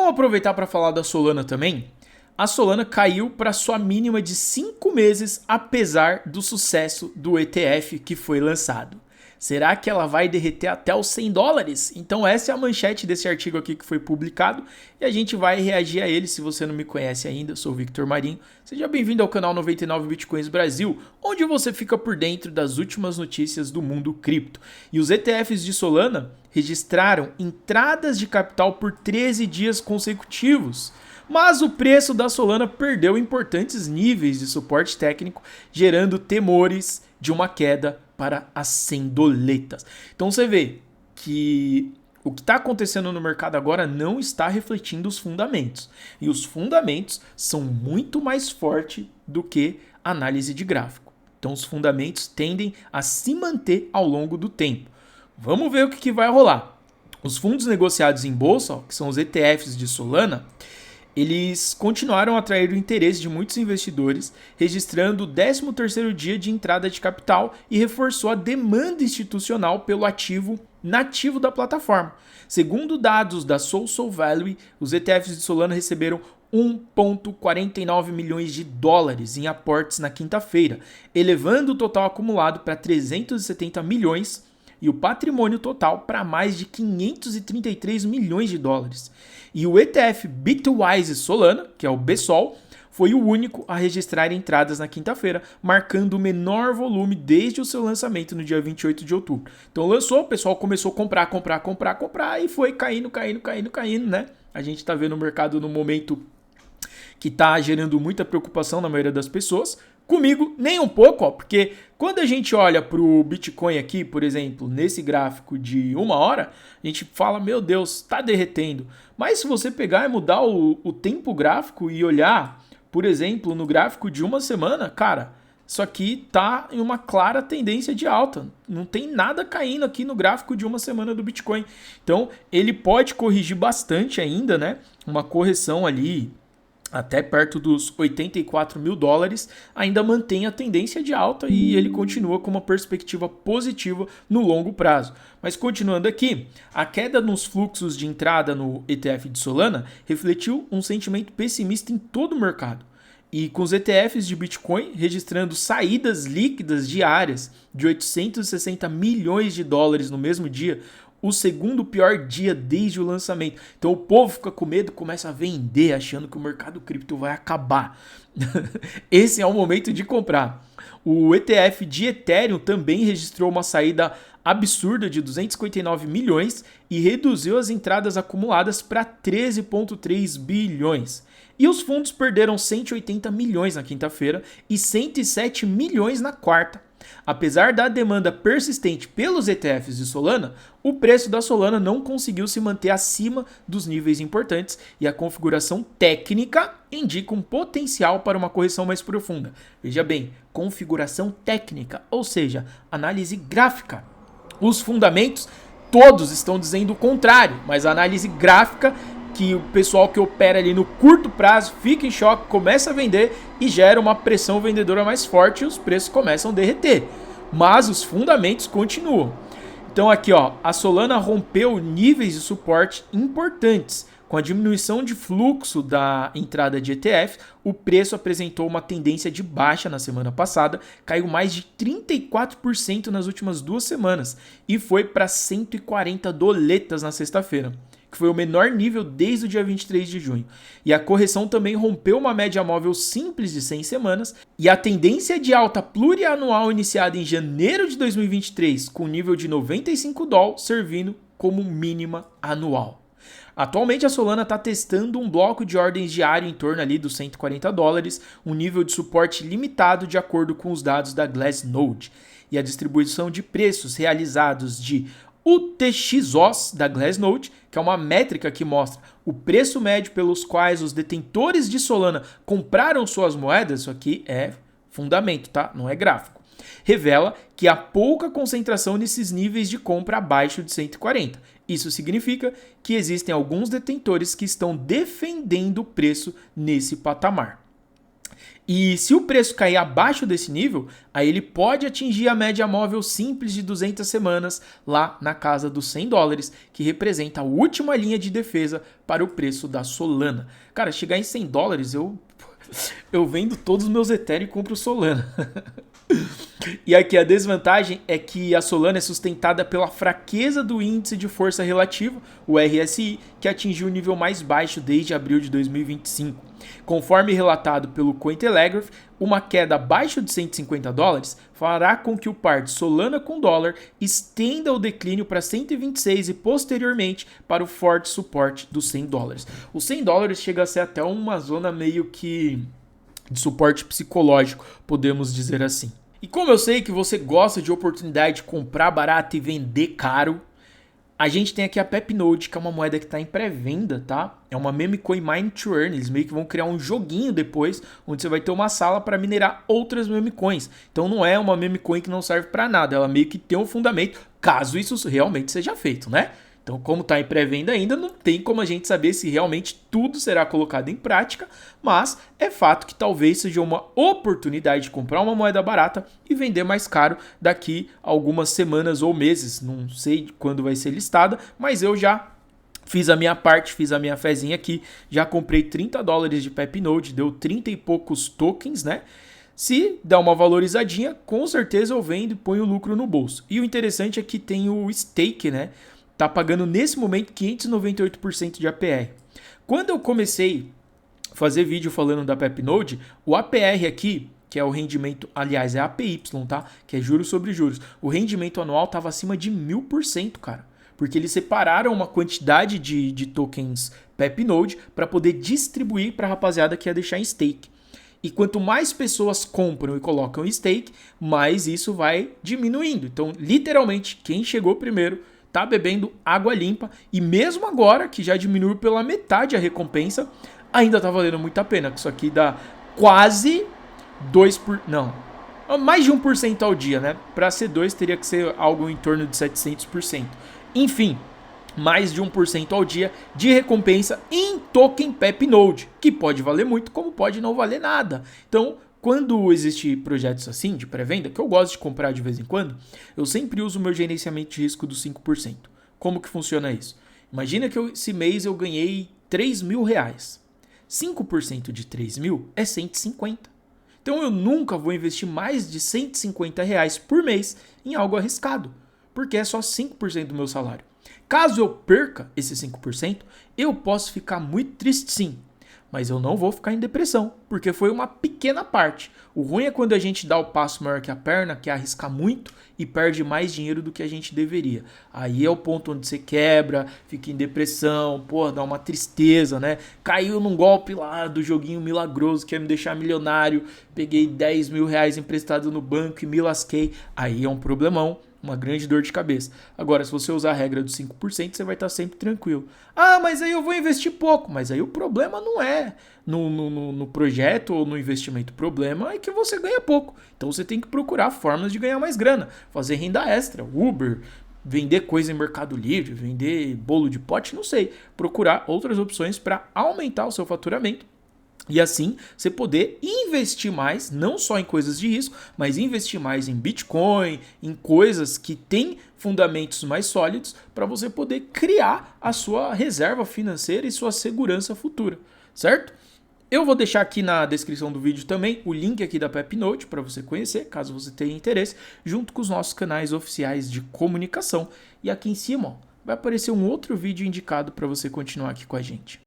vamos aproveitar para falar da Solana também. A Solana caiu para sua mínima de 5 meses, apesar do sucesso do ETF que foi lançado. Será que ela vai derreter até os $100? Então essa é a manchete desse artigo aqui que foi publicado e a gente vai reagir a ele. Se você não me conhece ainda, eu sou o Victor Marinho. Seja bem-vindo ao canal 99 Bitcoins Brasil, onde você fica por dentro das últimas notícias do mundo cripto. E os ETFs de Solana registraram entradas de capital por 13 dias consecutivos. Mas o preço da Solana perdeu importantes níveis de suporte técnico, gerando temores de uma queda para as 100 doletas. Então você vê que o que está acontecendo no mercado agora não está refletindo os fundamentos. E os fundamentos são muito mais fortes do que análise de gráfico. Então os fundamentos tendem a se manter ao longo do tempo. Vamos ver o que vai rolar. Os fundos negociados em bolsa, que são os ETFs de Solana, eles continuaram a atrair o interesse de muitos investidores, registrando o 13º dia de entrada de capital e reforçou a demanda institucional pelo ativo nativo da plataforma. Segundo dados da Social Value, os ETFs de Solana receberam 1,49 milhões de dólares em aportes na quinta-feira, elevando o total acumulado para 370 milhões e o patrimônio total para mais de 533 milhões de dólares. E o ETF Bitwise Solana, que é o BSOL, foi o único a registrar entradas na quinta-feira, marcando o menor volume desde o seu lançamento no dia 28 de outubro. Então lançou, o pessoal começou a comprar e foi caindo, né? A gente está vendo o mercado no momento que está gerando muita preocupação na maioria das pessoas. Comigo, nem um pouco, porque quando a gente olha para o Bitcoin aqui, por exemplo, nesse gráfico de 1 hora, a gente fala, meu Deus, está derretendo. Mas se você pegar e mudar o tempo gráfico e olhar, por exemplo, no gráfico de 1 semana, cara, isso aqui está em uma clara tendência de alta. Não tem nada caindo aqui no gráfico de 1 semana do Bitcoin. Então, ele pode corrigir bastante ainda, né? Uma correção ali até perto dos 84 mil dólares, ainda mantém a tendência de alta e ele continua com uma perspectiva positiva no longo prazo. Mas continuando aqui, a queda nos fluxos de entrada no ETF de Solana refletiu um sentimento pessimista em todo o mercado. E com os ETFs de Bitcoin registrando saídas líquidas diárias de 860 milhões de dólares no mesmo dia, o segundo pior dia desde o lançamento. Então o povo fica com medo, começa a vender, achando que o mercado cripto vai acabar. Esse é o momento de comprar. O ETF de Ethereum também registrou uma saída absurda de 259 milhões e reduziu as entradas acumuladas para 13,3 bilhões. E os fundos perderam 180 milhões na quinta-feira e 107 milhões na quarta. Apesar da demanda persistente pelos ETFs de Solana, o preço da Solana não conseguiu se manter acima dos níveis importantes e a configuração técnica indica um potencial para uma correção mais profunda. Veja bem, configuração técnica, ou seja, análise gráfica. Os fundamentos todos estão dizendo o contrário, mas a análise gráfica, que o pessoal que opera ali no curto prazo fica em choque, começa a vender e gera uma pressão vendedora mais forte e os preços começam a derreter. Mas os fundamentos continuam. Então aqui, ó, a Solana rompeu níveis de suporte importantes. Com a diminuição de fluxo da entrada de ETF, o preço apresentou uma tendência de baixa na semana passada, caiu mais de 34% nas últimas 2 semanas e foi para 140 doletas na sexta-feira, que foi o menor nível desde o dia 23 de junho. E a correção também rompeu uma média móvel simples de 100 semanas e a tendência de alta plurianual iniciada em janeiro de 2023 com nível de 95 dólares servindo como mínima anual. Atualmente a Solana está testando um bloco de ordens diário em torno ali dos 140 dólares, um nível de suporte limitado de acordo com os dados da Glassnode. E a distribuição de preços realizados de UTXOs da Glassnode, que é uma métrica que mostra o preço médio pelos quais os detentores de Solana compraram suas moedas, isso aqui é fundamento, tá? Não é gráfico. Revela que há pouca concentração nesses níveis de compra abaixo de 140. Isso significa que existem alguns detentores que estão defendendo o preço nesse patamar. E se o preço cair abaixo desse nível, aí ele pode atingir a média móvel simples de 200 semanas lá na casa dos $100, que representa a última linha de defesa para o preço da Solana. Cara, chegar em $100, eu vendo todos os meus Ethereum e compro Solana. E aqui a desvantagem é que a Solana é sustentada pela fraqueza do índice de força relativa, o RSI, que atingiu o nível mais baixo desde abril de 2025. Conforme relatado pelo Cointelegraph, uma queda abaixo de $150 fará com que o par de Solana com dólar estenda o declínio para 126 e posteriormente para o forte suporte dos $100. Os $100 chega a ser até uma zona meio que de suporte psicológico, podemos dizer assim. E como eu sei que você gosta de oportunidade de comprar barato e vender caro, a gente tem aqui a Pepnode, que é uma moeda que está em pré-venda, tá? É uma meme coin mine to earn. Eles meio que vão criar um joguinho depois, onde você vai ter uma sala para minerar outras meme coins. Então não é uma meme coin que não serve para nada, ela meio que tem um fundamento, caso isso realmente seja feito, né? Então, como está em pré-venda ainda, não tem como a gente saber se realmente tudo será colocado em prática, mas é fato que talvez seja uma oportunidade de comprar uma moeda barata e vender mais caro daqui a algumas semanas ou meses. Não sei quando vai ser listada, mas eu já fiz a minha parte, fiz a minha fezinha aqui, já comprei $30 de Pepnode, deu 30 e poucos tokens, né? Se dá uma valorizadinha, com certeza eu vendo e ponho o lucro no bolso. E o interessante é que tem o stake, né? Tá pagando nesse momento 598% de APR. Quando eu comecei a fazer vídeo falando da Pepnode, o APR aqui, que é o rendimento, aliás, é APY, tá? Que é juros sobre juros. O rendimento anual estava acima de 1000%, cara. Porque eles separaram uma quantidade de tokens Pepnode para poder distribuir para a rapaziada que ia deixar em stake. E quanto mais pessoas compram e colocam em stake, mais isso vai diminuindo. Então, literalmente, quem chegou primeiro tá bebendo água limpa, e mesmo agora que já diminuiu pela metade a recompensa, ainda tá valendo muito a pena, que isso aqui dá quase 2%, não, mais de 1% ao dia, né? Para ser 2 teria que ser algo em torno de 700%. Enfim, mais de 1% ao dia de recompensa em token Pepnode, que pode valer muito, como pode não valer nada. Então, quando existem projetos assim, de pré-venda, que eu gosto de comprar de vez em quando, eu sempre uso o meu gerenciamento de risco dos 5%. Como que funciona isso? Imagina que esse mês eu ganhei R$3.000. 5% de 3 mil é 150. Então eu nunca vou investir mais de R$150 por mês em algo arriscado, porque é só 5% do meu salário. Caso eu perca esses 5%, eu posso ficar muito triste sim. Mas eu não vou ficar em depressão, porque foi uma pequena parte. O ruim é quando a gente dá o passo maior que a perna, que é arriscar muito e perde mais dinheiro do que a gente deveria. Aí é o ponto onde você quebra, fica em depressão, pô, dá uma tristeza, né? Caiu num golpe lá do joguinho milagroso que ia me deixar milionário, peguei R$10.000 emprestado no banco e me lasquei. Aí é um problemão. Uma grande dor de cabeça. Agora, se você usar a regra dos 5%, você vai estar sempre tranquilo. Ah, mas aí eu vou investir pouco. Mas aí o problema não é no projeto ou no investimento. O problema é que você ganha pouco. Então você tem que procurar formas de ganhar mais grana. Fazer renda extra, Uber, vender coisa em Mercado Livre, vender bolo de pote, não sei. Procurar outras opções para aumentar o seu faturamento. E assim, você poder investir mais, não só em coisas de risco, mas investir mais em Bitcoin, em coisas que têm fundamentos mais sólidos, para você poder criar a sua reserva financeira e sua segurança futura, certo? Eu vou deixar aqui na descrição do vídeo também o link aqui da Pepnode para você conhecer, caso você tenha interesse, junto com os nossos canais oficiais de comunicação. E aqui em cima, ó, vai aparecer um outro vídeo indicado para você continuar aqui com a gente.